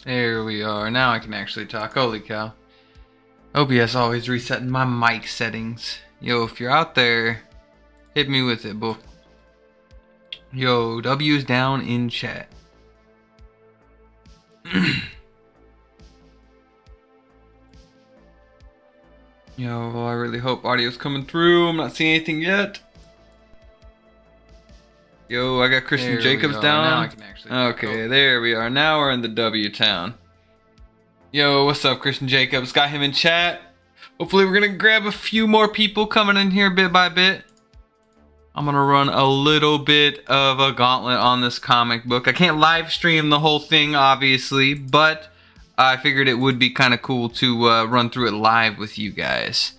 There we are. Now I can actually talk. Holy cow. OBS always resetting my mic settings. Yo, if you're out there, hit me with it, boo. Yo, W's down in chat. Yo, I really hope audio's coming through. I'm not seeing anything yet. Yo, I got Christian Jacobs down. Now I can actually okay, there we are. Now we're in the W town. Yo, what's up, Christian Jacobs? Got him in chat. Hopefully we're gonna grab a few more people coming in here bit by bit. I'm gonna run a little bit of a gauntlet on this comic book. I can't live stream the whole thing, obviously, but I figured it would be kind of cool to run through it live with you guys.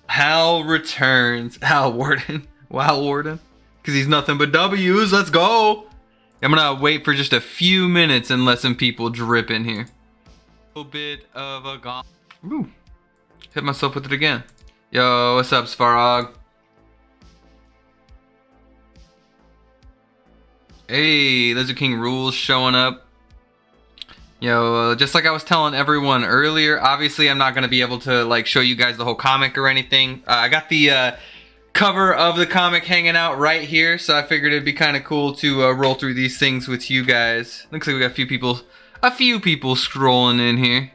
Hal returns. Hal Warden. Wow, Warden. Because he's nothing but W's. Let's go. I'm going to wait for just a few minutes and let some people drip in here. A little bit of a gauntlet. Ooh. Hit myself with it again. Yo, what's up, Svarog? Hey, Lizard King Rules showing up. Yo, just like I was telling everyone earlier, obviously I'm not going to be able to like show you guys the whole comic or anything. I got the cover of the comic hanging out right here, so I figured it'd be kind of cool to roll through these things with you guys. Looks like we got a few people scrolling in here.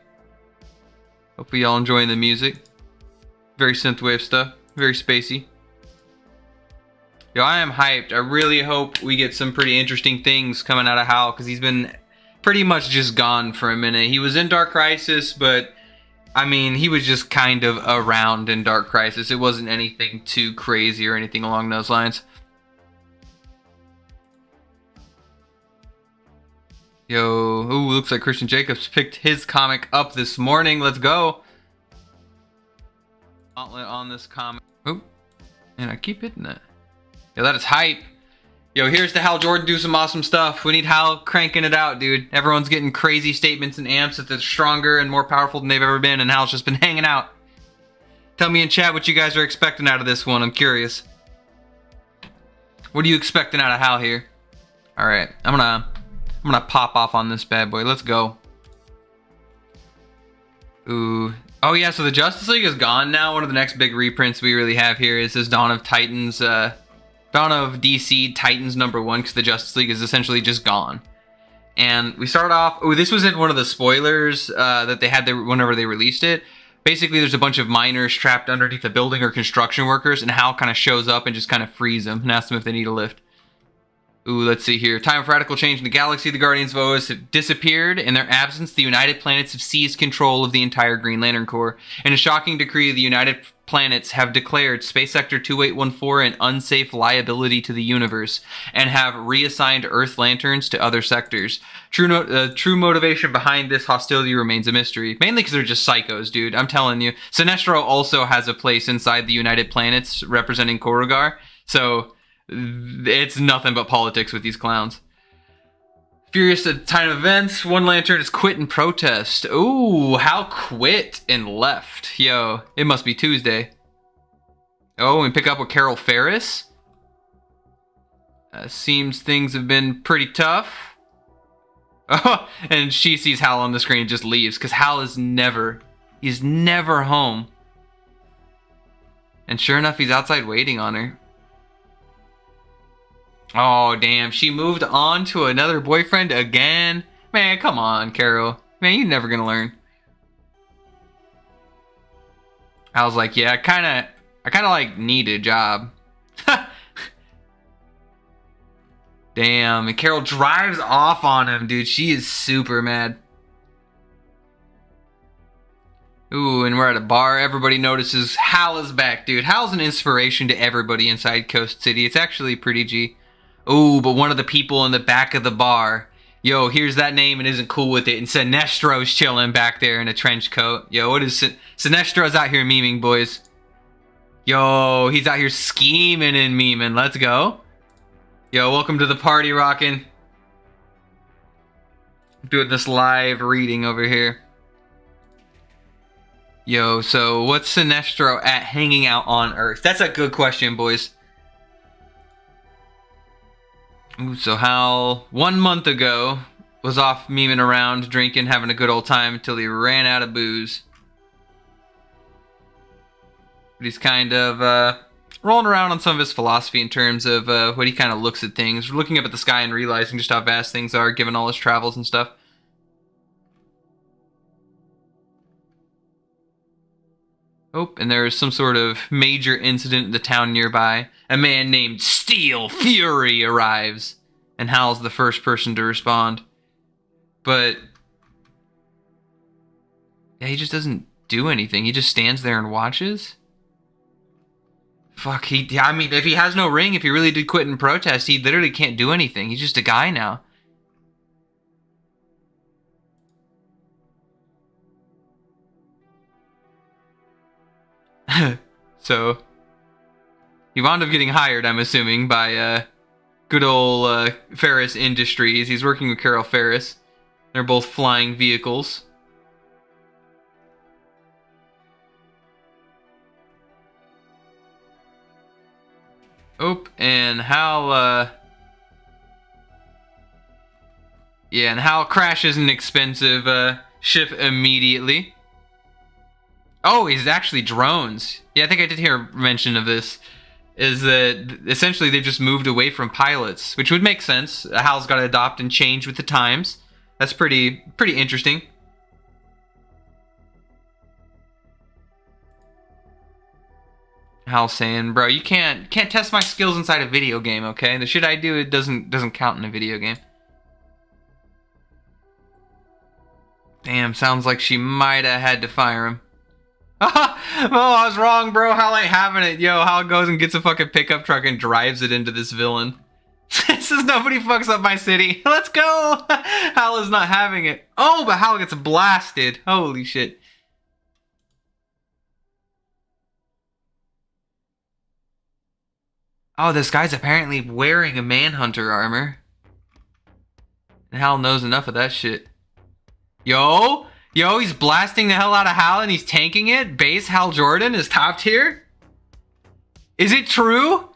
Hopefully y'all enjoying the music. Very synthwave stuff, very spacey. Yo, I am hyped. I really hope we get some pretty interesting things coming out of Hal, because he's been pretty much just gone for a minute. He was in Dark Crisis, but I mean, he was just kind of around in Dark Crisis. It wasn't anything too crazy or anything along those lines. Yo, ooh, looks like Christian Jacobs picked his comic up this morning. Let's go. Gauntlet on this comic. Oh, and I keep hitting it. Yo, that is hype. Yo, here's to Hal Jordan do some awesome stuff. We need Hal cranking it out, dude. Everyone's getting crazy statements and amps that they're stronger and more powerful than they've ever been, and Hal's just been hanging out. Tell me in chat what you guys are expecting out of this one. I'm curious. What are you expecting out of Hal here? All right, I'm gonna pop off on this bad boy. Let's go. Ooh. Oh yeah, so the Justice League is gone now. One of the next big reprints we really have here is this Dawn of Titans. Dawn of DC Titans #1, because the Justice League is essentially just gone. And we start off, oh, this was in one of the spoilers that they had there whenever they released it. Basically, there's a bunch of miners trapped underneath a building or construction workers, and Hal kind of shows up and just kind of frees them and asks them if they need a lift. Ooh, let's see here. Time of radical change in the galaxy. The Guardians of Oz have disappeared. In their absence, the United Planets have seized control of the entire Green Lantern Corps. In a shocking decree, the United Planets have declared Space Sector 2814 an unsafe liability to the universe and have reassigned Earth Lanterns to other sectors. True motivation behind this hostility remains a mystery. Mainly because they're just psychos, dude. I'm telling you. Sinestro also has a place inside the United Planets representing Korugar. So it's nothing but politics with these clowns. Furious at the time of events, one Lantern is quit in protest. Ooh, Hal quit and left. Yo, it must be Tuesday. Oh, and pick up with Carol Ferris. Seems things have been pretty tough. Oh, and she sees Hal on the screen and just leaves, because Hal is he's never home. And sure enough, he's outside waiting on her. Oh, damn. She moved on to another boyfriend again? Man, come on, Carol. Man, you're never gonna learn. I was like, yeah, I kind of like need a job. Damn, and Carol drives off on him, dude. She is super mad. Ooh, and we're at a bar. Everybody notices Hal is back, dude. Hal's an inspiration to everybody inside Coast City. It's actually pretty G. Ooh, but one of the people in the back of the bar, yo, here's that name and isn't cool with it, and Sinestro's chilling back there in a trench coat. Yo, what is Sinestro's out here memeing, boys? Yo, he's out here scheming and memeing. Let's go. Yo, welcome to the party, rockin'. Doing this live reading over here. Yo, so what's Sinestro at hanging out on Earth? That's a good question, boys. Ooh, so Hal, 1 month ago, was off memeing around, drinking, having a good old time until he ran out of booze. But he's kind of rolling around on some of his philosophy in terms of what he kind of looks at things, looking up at the sky and realizing just how vast things are, given all his travels and stuff. Oh, and there's some sort of major incident in the town nearby. A man named Steel Fury arrives, and Hal's the first person to respond. But yeah, he just doesn't do anything. He just stands there and watches. Fuck, I mean, if he has no ring, if he really did quit and protest, he literally can't do anything. He's just a guy now. So, he wound up getting hired, I'm assuming, by good old Ferris Industries. He's working with Carol Ferris. They're both flying vehicles. Oh, and Hal, yeah, and Hal crashes an expensive ship immediately. Oh, he's actually drones. Yeah, I think I did hear mention of this. Is that essentially they've just moved away from pilots, which would make sense. Hal's got to adopt and change with the times. That's pretty interesting. Hal's saying, "Bro, you can't test my skills inside a video game, okay? The shit I do, it doesn't count in a video game." Damn, sounds like she might have had to fire him. Oh, I was wrong, bro. Hal ain't having it. Yo, Hal goes and gets a fucking pickup truck and drives it into this villain. This is nobody fucks up my city. Let's go. Hal is not having it. Oh, but Hal gets blasted. Holy shit. Oh, this guy's apparently wearing a Manhunter armor. And Hal knows enough of that shit. Yo, he's blasting the hell out of Hal and he's tanking it. Base Hal Jordan is top tier. Is it true?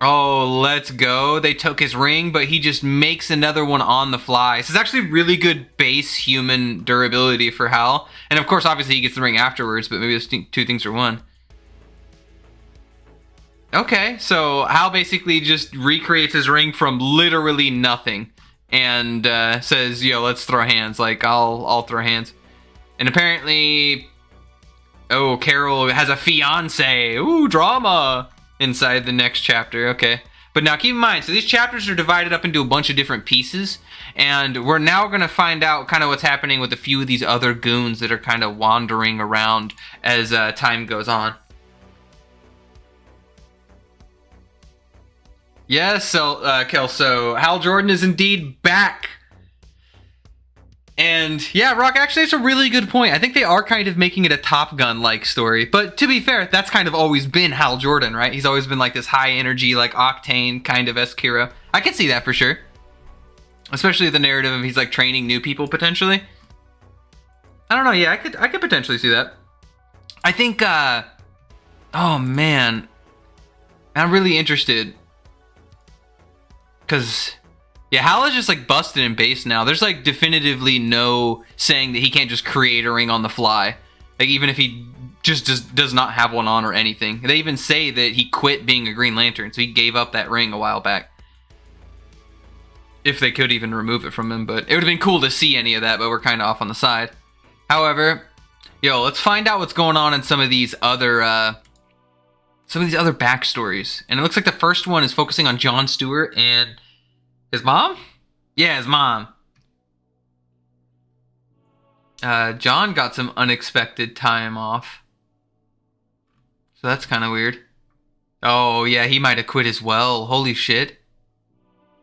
Oh, let's go. They took his ring, but he just makes another one on the fly. This is actually really good base human durability for Hal. And of course, obviously, he gets the ring afterwards, but maybe those two things are one. Okay, so Hal basically just recreates his ring from literally nothing. And says, yo, let's throw hands. Like, I'll throw hands. And apparently, oh, Carol has a fiance. Ooh, drama. Inside the next chapter, okay. But now keep in mind, so these chapters are divided up into a bunch of different pieces, and we're now going to find out kind of what's happening with a few of these other goons that are kind of wandering around as time goes on. Yes, so, Kelso, Hal Jordan is indeed back. And yeah, Rock, actually, it's a really good point. I think they are kind of making it a Top Gun-like story. But to be fair, that's kind of always been Hal Jordan, right? He's always been like this high energy, like octane kind of esque hero. I can see that for sure. Especially the narrative of he's like training new people potentially. I don't know, yeah, I could potentially see that. I think, oh man, I'm really interested. Because, yeah, Hal is just like busted in base now. There's like definitively no saying that he can't just create a ring on the fly. Like even if he just does not have one on or anything. They even say that he quit being a Green Lantern, so he gave up that ring a while back. If they could even remove it from him, but it would have been cool to see any of that, but we're kind of off on the side. However, yo, let's find out what's going on in some of these other backstories. And it looks like the first one is focusing on John Stewart and his mom? Yeah, his mom. John got some unexpected time off. So that's kind of weird. Oh, yeah, he might have quit as well. Holy shit.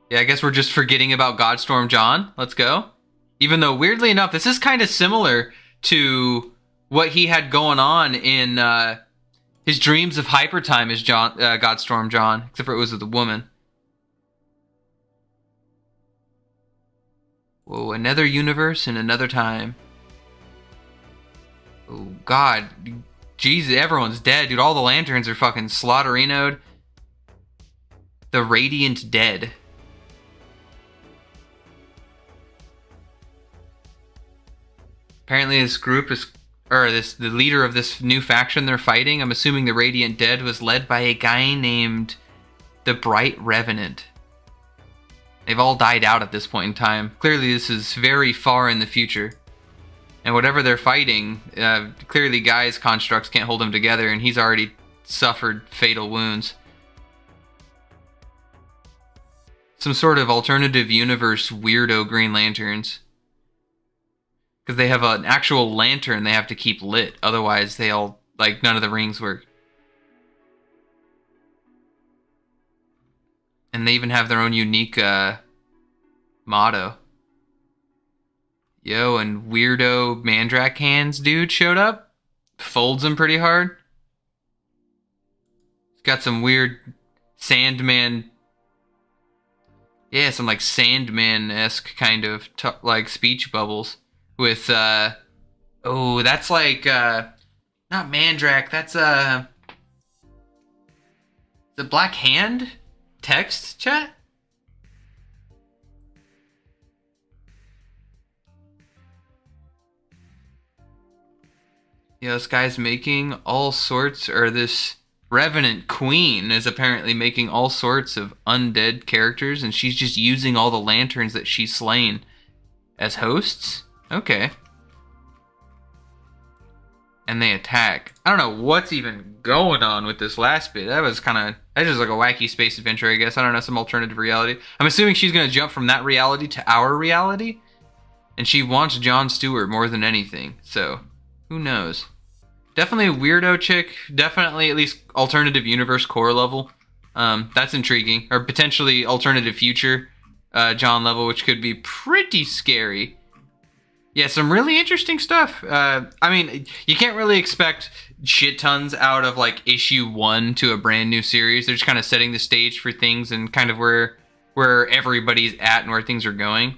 Yeah, I guess we're just forgetting about Godstorm John. Let's go. Even though, weirdly enough, this is kind of similar to what he had going on in his dreams of Hypertime as Godstorm John, except for it was with a woman. Whoa, another universe and another time. Oh, God. Jesus, everyone's dead, dude. All the lanterns are fucking slaughterinoed. the Radiant Dead. Apparently this group is, or the leader of this new faction they're fighting, I'm assuming the Radiant Dead, was led by a guy named the Bright Revenant. They've all died out at this point in time. Clearly this is very far in the future. And whatever they're fighting, clearly Guy's constructs can't hold him together, and he's already suffered fatal wounds. Some sort of alternative universe weirdo Green Lanterns. Because they have an actual lantern they have to keep lit. Otherwise, they all, like, none of the rings work. And they even have their own unique motto. Yo, and weirdo Mandrak hands dude showed up. Folds him pretty hard. He's got some weird Sandman. Yeah, some like Sandman-esque kind of like speech bubbles. With, oh, that's like, not Mandrak, that's, the Black Hand text chat? Yeah, this guy's making all sorts, or this Revenant Queen is apparently making all sorts of undead characters, and she's just using all the lanterns that she's slain as hosts? Okay. And they attack. I don't know what's even going on with this last bit. That was kind of, that's just like a wacky space adventure, I guess. I don't know, some alternative reality. I'm assuming she's going to jump from that reality to our reality. And she wants Jon Stewart more than anything. So, who knows? Definitely a weirdo chick. Definitely at least alternative universe core level. That's intriguing. Or potentially alternative future Jon level, which could be pretty scary. Yeah, some really interesting stuff. I mean, you can't really expect shit tons out of like issue 1 to a brand new series. They're just kind of setting the stage for things and kind of where everybody's at and where things are going.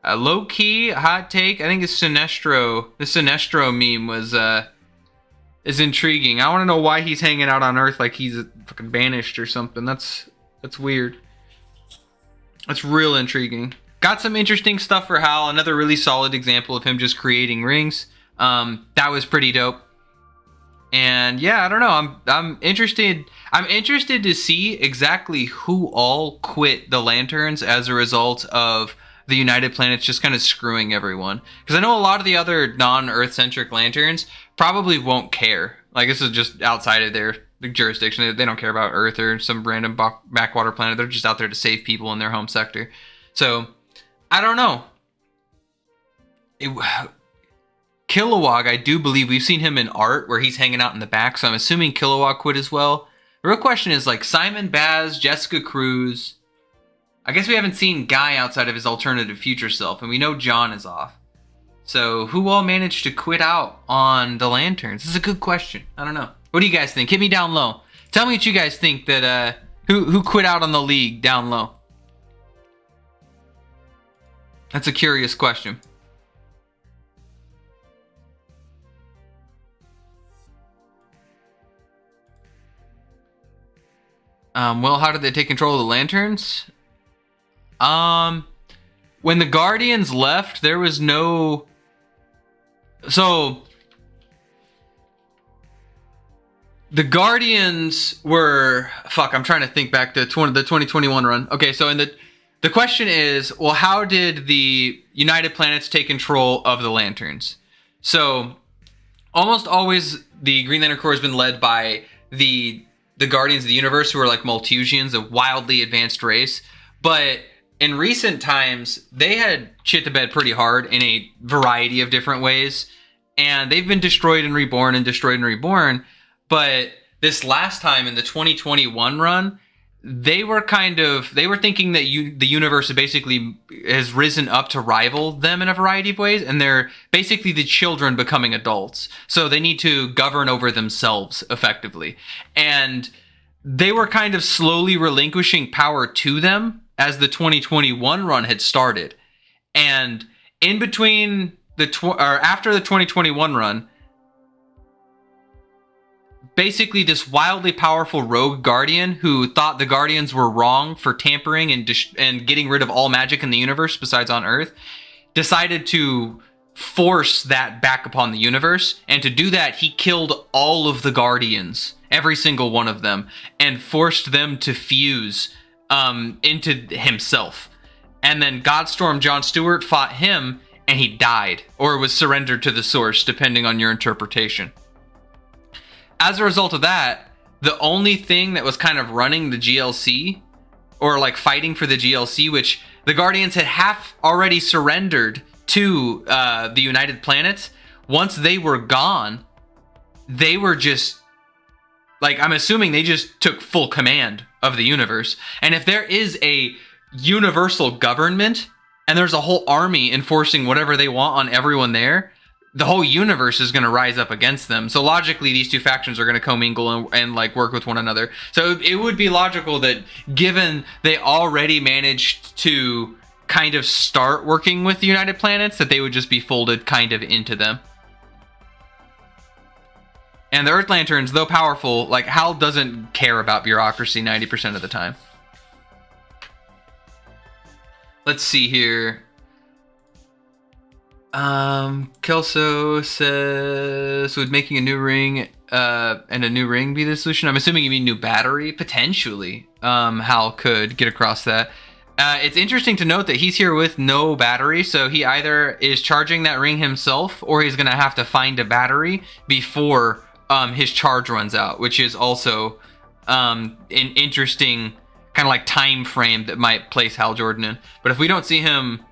Low key hot take. I think the Sinestro meme was is intriguing. I want to know why he's hanging out on Earth like he's fucking banished or something. That's weird. That's real intriguing. Got some interesting stuff for Hal. Another really solid example of him just creating rings. That was pretty dope. And yeah, I don't know. I'm interested. I'm interested to see exactly who all quit the Lanterns as a result of the United Planets just kind of screwing everyone. Because I know a lot of the other non-Earth-centric Lanterns probably won't care. Like, this is just outside of their jurisdiction. They don't care about Earth or some random backwater planet. They're just out there to save people in their home sector. So, I don't know. Kilowog, I do believe we've seen him in art where he's hanging out in the back. So, I'm assuming Kilowog quit as well. The real question is, like, Simon Baz, Jessica Cruz. I guess we haven't seen Guy outside of his alternative future self. And we know John is off. So, who all managed to quit out on the Lanterns? This is a good question. I don't know. What do you guys think? Hit me down low. Tell me what you guys think that, who quit out on the League down low. That's a curious question. Well, how did they take control of the Lanterns? When the Guardians left, there was no... So, the Guardians were... Fuck, I'm trying to think back to the 2021 run. Okay, so in the question is, well, how did the United Planets take control of the Lanterns? So, almost always the Green Lantern Corps has been led by the Guardians of the Universe, who are like Malthusians, a wildly advanced race. But in recent times, they had shit the bed pretty hard in a variety of different ways. And they've been destroyed and reborn and destroyed and reborn. But this last time in the 2021 run, they were thinking that the universe basically has risen up to rival them in a variety of ways. And they're basically the children becoming adults. So they need to govern over themselves effectively. And they were kind of slowly relinquishing power to them as the 2021 run had started. And in between after the 2021 run, basically this wildly powerful rogue guardian who thought the guardians were wrong for tampering and getting rid of all magic in the universe besides on Earth, decided to force that back upon the universe. And to do that, he killed all of the guardians, every single one of them, and forced them to fuse into himself. And then Godstorm John Stewart fought him, and he died, or was surrendered to the source, depending on your interpretation. As a result of that, the only thing that was kind of running the GLC, or like fighting for the GLC, which the Guardians had half already surrendered to the United Planets, once they were gone, they were just, like, I'm assuming they just took full command of the universe. And if there is a universal government, and there's a whole army enforcing whatever they want on everyone there, the whole universe is going to rise up against them. So logically, these two factions are going to commingle and like work with one another. So it would be logical that, given they already managed to kind of start working with the United Planets, that they would just be folded kind of into them. And the Earth Lanterns, though powerful, like, Hal doesn't care about bureaucracy 90% of the time. Let's see here. Kelso says, would making a new ring and a new ring be the solution? I'm assuming you mean new battery? Potentially. Hal could get across that. It's interesting to note that he's here with no battery, so he either is charging that ring himself, or he's going to have to find a battery before his charge runs out, which is also an interesting kind of like time frame that might place Hal Jordan in. But if we don't see him,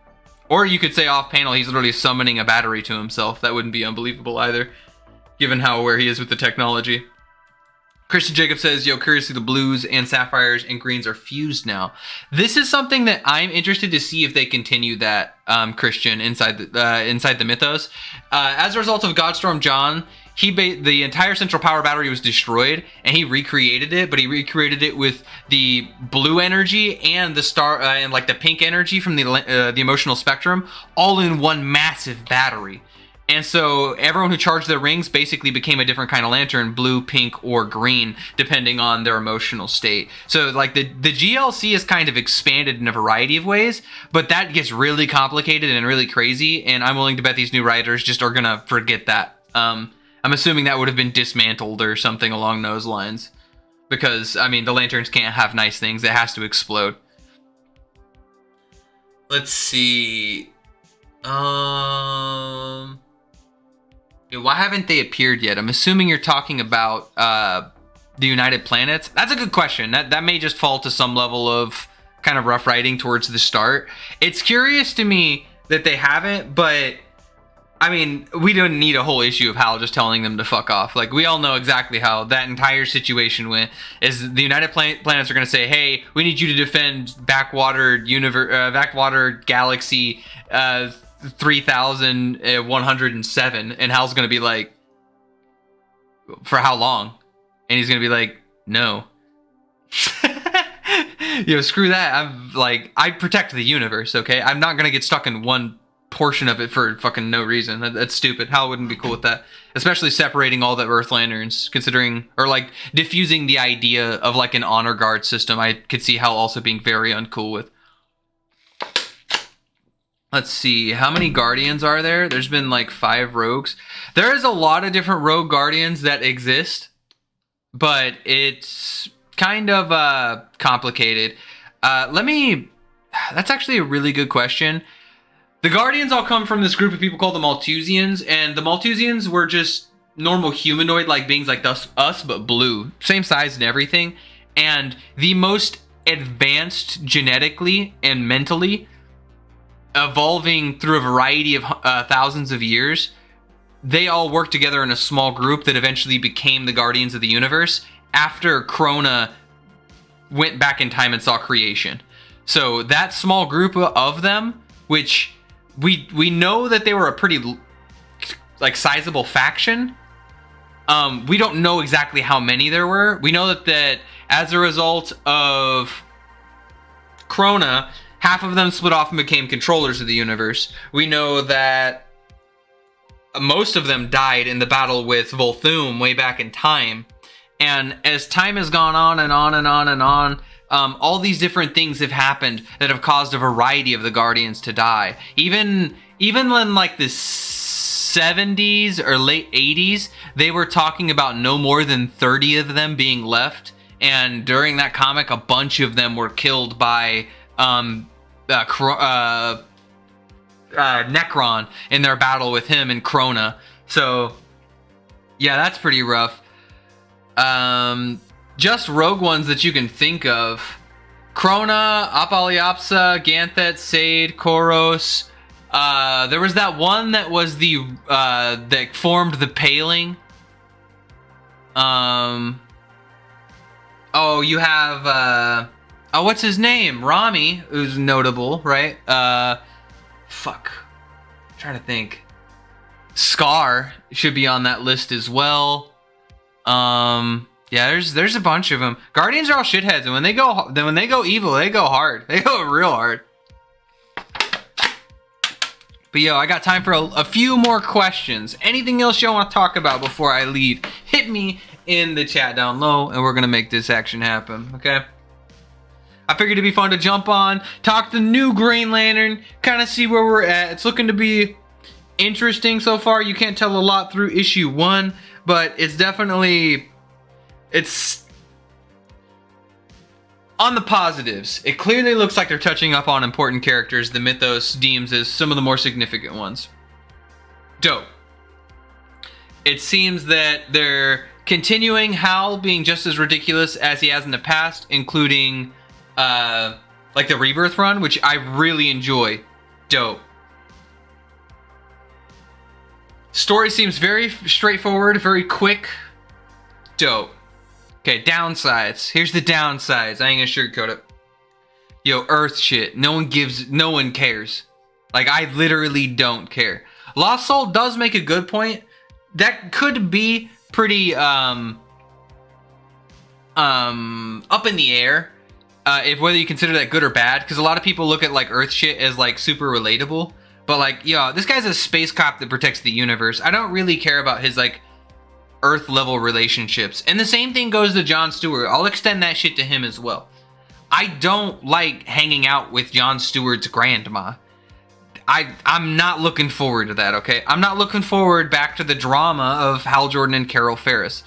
or you could say off panel, he's literally summoning a battery to himself. That wouldn't be unbelievable either, given how aware he is with the technology. Christian Jacob says, yo, curiously, the blues and sapphires and greens are fused now. This is something that I'm interested to see if they continue that, Christian, inside the mythos. As a result of Godstorm John, the entire central power battery was destroyed, and he recreated it, but he recreated it with the blue energy and the star and like the pink energy from the emotional spectrum, all in one massive battery. And so everyone who charged their rings basically became a different kind of lantern, blue, pink, or green, depending on their emotional state. So like the GLC is kind of expanded in a variety of ways, but that gets really complicated and really crazy, and I'm willing to bet these new writers just are gonna forget that. I'm assuming that would have been dismantled or something along those lines. Because, I mean, the lanterns can't have nice things. It has to explode. Let's see. Why haven't they appeared yet? I'm assuming you're talking about the United Planets. That's a good question. That may just fall to some level of kind of rough writing towards the start. It's curious to me that they haven't, but I mean, we don't need a whole issue of Hal just telling them to fuck off. Like, we all know exactly how that entire situation went. Is the United Planets are going to say, hey, we need you to defend backwater galaxy 3107, and Hal's going to be like, for how long? And he's going to be like, no. Screw that. I protect the universe, okay? I'm not going to get stuck in one portion of it for fucking no reason. That's stupid. Hal wouldn't be cool with that, especially separating all the Earth Lanterns, considering, or like diffusing the idea of like an honor guard system. I could see Hal also being very uncool with. Let's see, how many Guardians are there? There's been like 5 rogues. There is a lot of different rogue Guardians that exist, but it's kind of complicated. That's actually a really good question. The Guardians all come from this group of people called the Malthusians, and the Malthusians were just normal humanoid-like beings like us, but blue. Same size and everything. And the most advanced genetically and mentally, evolving through a variety of thousands of years, they all worked together in a small group that eventually became the Guardians of the Universe after Krona went back in time and saw creation. So that small group of them, which we know that they were a pretty like sizable faction. We don't know exactly how many there were. We know that as a result of Krona, half of them split off and became controllers of the universe. We know that most of them died in the battle with Volthoom way back in time. And as time has gone on and on and on and on, all these different things have happened that have caused a variety of the Guardians to die. Even in like the 70s or late 80s, they were talking about no more than 30 of them being left. And during that comic, a bunch of them were killed by Necron in their battle with him and Krona. So yeah, that's pretty rough. Just rogue ones that you can think of: Krona, Apaliapsa, Ganthet, Sade, Koros. There was that one that was the that formed the Paling. Oh, you have oh, what's his name? Rami, who's notable, right? Fuck. I'm trying to think. Scar should be on that list as well. Yeah, there's a bunch of them. Guardians are all shitheads, and when they go evil, they go hard. They go real hard. But yo, I got time for a few more questions. Anything else y'all want to talk about before I leave? Hit me in the chat down low, and we're gonna make this action happen. Okay. I figured it'd be fun to jump on, talk the new Green Lantern, kind of see where we're at. It's looking to be interesting so far. You can't tell a lot through issue 1, but it's definitely, it's on the positives. It clearly looks like they're touching up on important characters the Mythos deems as some of the more significant ones. Dope. It seems that they're continuing Hal being just as ridiculous as he has in the past, including like the Rebirth run, which I really enjoy. Dope. Story seems very straightforward, very quick. Dope. Okay, downsides. Here's the downsides. I ain't gonna sugarcoat it. Yo, Earth shit. No one cares. Like, I literally don't care. Lost Soul does make a good point. That could be pretty up in the air. If whether you consider that good or bad, because a lot of people look at like Earth shit as like super relatable, but like, yo, this guy's a space cop that protects the universe. I don't really care about his like Earth level relationships, and the same thing goes to John Stewart. I'll extend that shit to him as well. I don't like hanging out with John Stewart's grandma. I'm not looking forward to that. Okay, I'm not looking forward back to the drama of Hal Jordan and Carol Ferris.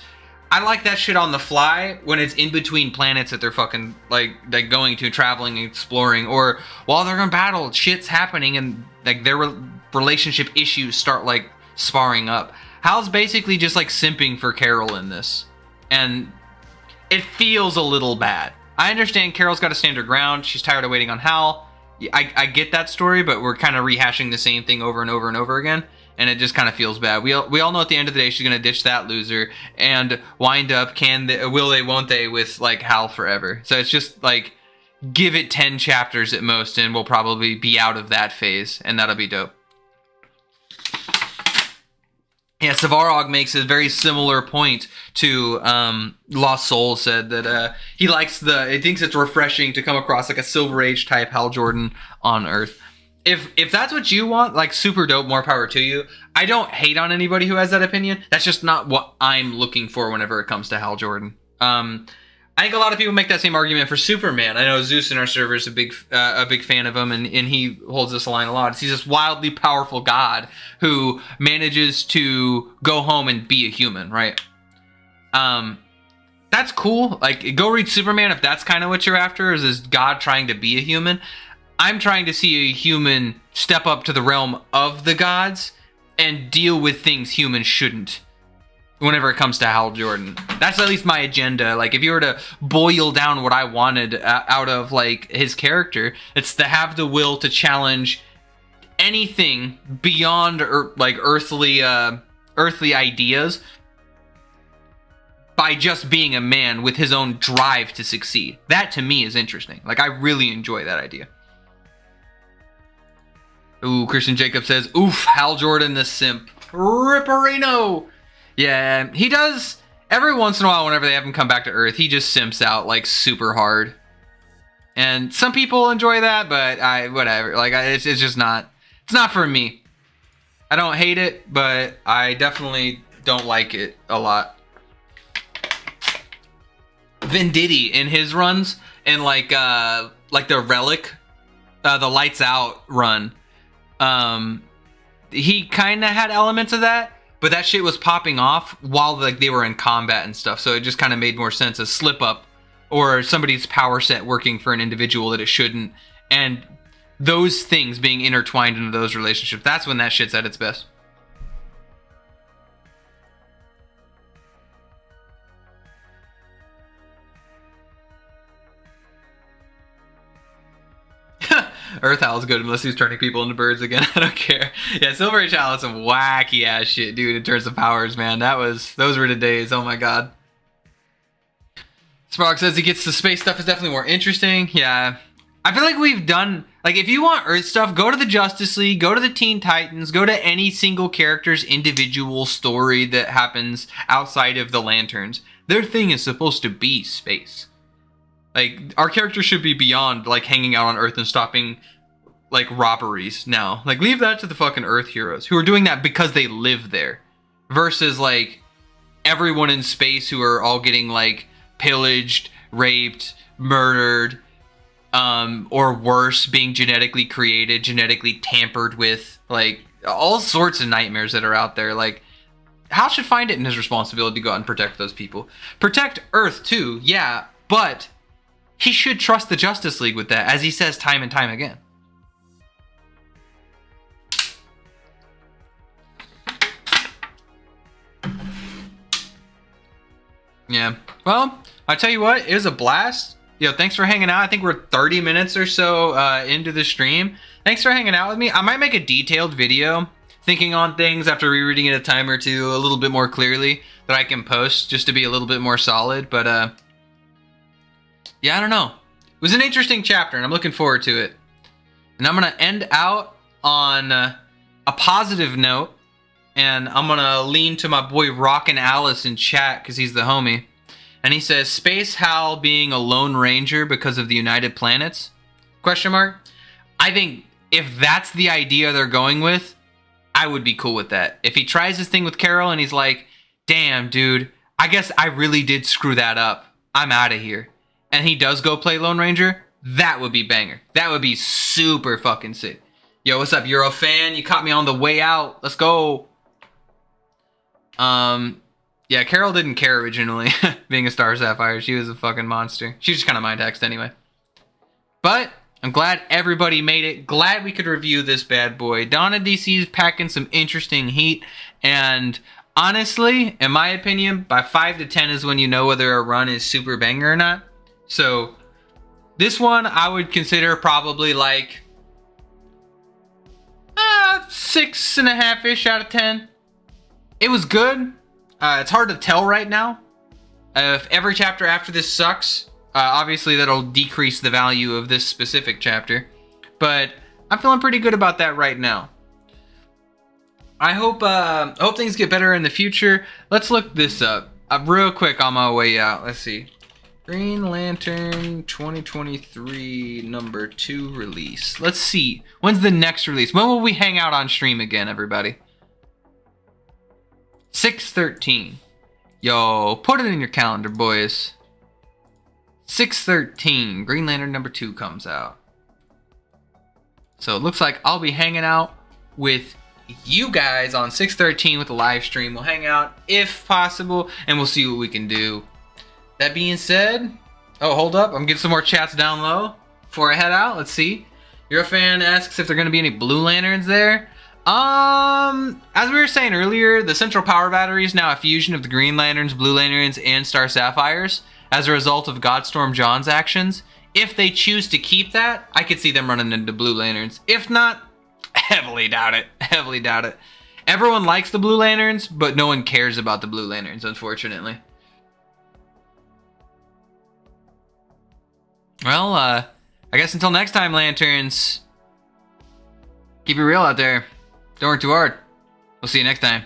I like that shit on the fly when it's in between planets that they're fucking like going to, traveling and exploring, or while they're in battle, shit's happening and like their relationship issues start like sparring up. Hal's basically just like simping for Carol in this, and it feels a little bad. I understand Carol's got to stand her ground. She's tired of waiting on Hal. I get that story, but we're kind of rehashing the same thing over and over and over again. And it just kind of feels bad. We all know at the end of the day she's gonna ditch that loser and wind up will they won't they with like Hal forever. So it's just like, give it 10 chapters at most and we'll probably be out of that phase, and that'll be dope. Yeah, Savarog makes a very similar point to Lost Soul said that he thinks it's refreshing to come across like a Silver Age type Hal Jordan on Earth. If that's what you want, like, super dope, more power to you. I don't hate on anybody who has that opinion. That's just not what I'm looking for whenever it comes to Hal Jordan. I think a lot of people make that same argument for Superman. I know Zeus in our server is a big fan of him, and he holds this line a lot. He's this wildly powerful god who manages to go home and be a human, right? That's cool. Like, go read Superman if that's kind of what you're after, is this god trying to be a human. I'm trying to see a human step up to the realm of the gods and deal with things humans shouldn't whenever it comes to Hal Jordan. That's at least my agenda. Like, if you were to boil down what I wanted out of, like, his character, it's to have the will to challenge anything beyond, like, earthly ideas by just being a man with his own drive to succeed. That, to me, is interesting. Like, I really enjoy that idea. Ooh, Christian Jacob says, oof, Hal Jordan the simp. Ripperino! Yeah, he does, every once in a while, whenever they have him come back to Earth, he just simps out, like, super hard. And some people enjoy that, but whatever. Like, it's just not, it's not for me. I don't hate it, but I definitely don't like it a lot. Venditti in his runs, and like the Relic, the Lights Out run, he kind of had elements of that, but that shit was popping off while like they were in combat and stuff, so it just kind of made more sense as slip up or somebody's power set working for an individual that it shouldn't, and those things being intertwined into those relationships. That's when that shit's at its best. Earth Owl's good unless he's turning people into birds again. I don't care. Yeah, Silver Age Owl had some wacky ass shit, dude, in terms of powers, man. Those were the days. Oh my god. Spark says he gets the space stuff is definitely more interesting. Yeah. I feel like we've done, like, if you want Earth stuff, go to the Justice League, go to the Teen Titans, go to any single character's individual story that happens outside of the Lanterns. Their thing is supposed to be space. Like, our characters should be beyond, like, hanging out on Earth and stopping, like, robberies now. Like, leave that to the fucking Earth heroes, who are doing that because they live there. Versus, like, everyone in space who are all getting, like, pillaged, raped, murdered, or worse, being genetically created, genetically tampered with, like, all sorts of nightmares that are out there. Like, Hal should find it in his responsibility to go out and protect those people. Protect Earth, too, yeah, but he should trust the Justice League with that, as he says time and time again. Yeah, well, I'll tell you what, it was a blast. Yo, thanks for hanging out. I think we're 30 minutes or so into the stream. Thanks for hanging out with me. I might make a detailed video thinking on things after rereading it a time or two a little bit more clearly that I can post just to be a little bit more solid. But yeah, I don't know. It was an interesting chapter and I'm looking forward to it. And I'm going to end out on a positive note. And I'm going to lean to my boy Rockin' Alice in chat because he's the homie. And he says, Space Hal being a Lone Ranger because of the United Planets? Question mark. I think if that's the idea they're going with, I would be cool with that. If he tries his thing with Carol and he's like, damn, dude, I guess I really did screw that up. I'm out of here. And he does go play Lone Ranger, that would be banger. That would be super fucking sick. Yo, what's up? You're a fan? You caught me on the way out. Let's go. Yeah, Carol didn't care originally, being a Star Sapphire. She was a fucking monster. She was just kind of mind hexed anyway. But I'm glad everybody made it. Glad we could review this bad boy. Dawn of DC is packing some interesting heat. And honestly, in my opinion, by 5 to 10 is when you know whether a run is super banger or not. So this one I would consider probably like 6.5-ish out of 10. It was good. It's hard to tell right now. If every chapter after this sucks, obviously that'll decrease the value of this specific chapter. But I'm feeling pretty good about that right now. I hope things get better in the future. Let's look this up real quick on my way out. Let's see. Green Lantern 2023 number 2 release. Let's see. When's the next release? When will we hang out on stream again, everybody? 6/13. Yo, put it in your calendar, boys. 6/13. Green Lantern number 2 comes out. So it looks like I'll be hanging out with you guys on 6/13 with the live stream. We'll hang out if possible, and we'll see what we can do. That being said, oh, hold up. I'm getting some more chats down low before I head out. Let's see. You're a fan asks if there are going to be any Blue Lanterns there. As we were saying earlier, the central power battery is now a fusion of the Green Lanterns, Blue Lanterns, and Star Sapphires as a result of Godstorm John's actions. If they choose to keep that, I could see them running into Blue Lanterns. If not, heavily doubt it. Heavily doubt it. Everyone likes the Blue Lanterns, but no one cares about the Blue Lanterns, unfortunately. Well, I guess until next time, Lanterns, keep it real out there. Don't work too hard. We'll see you next time.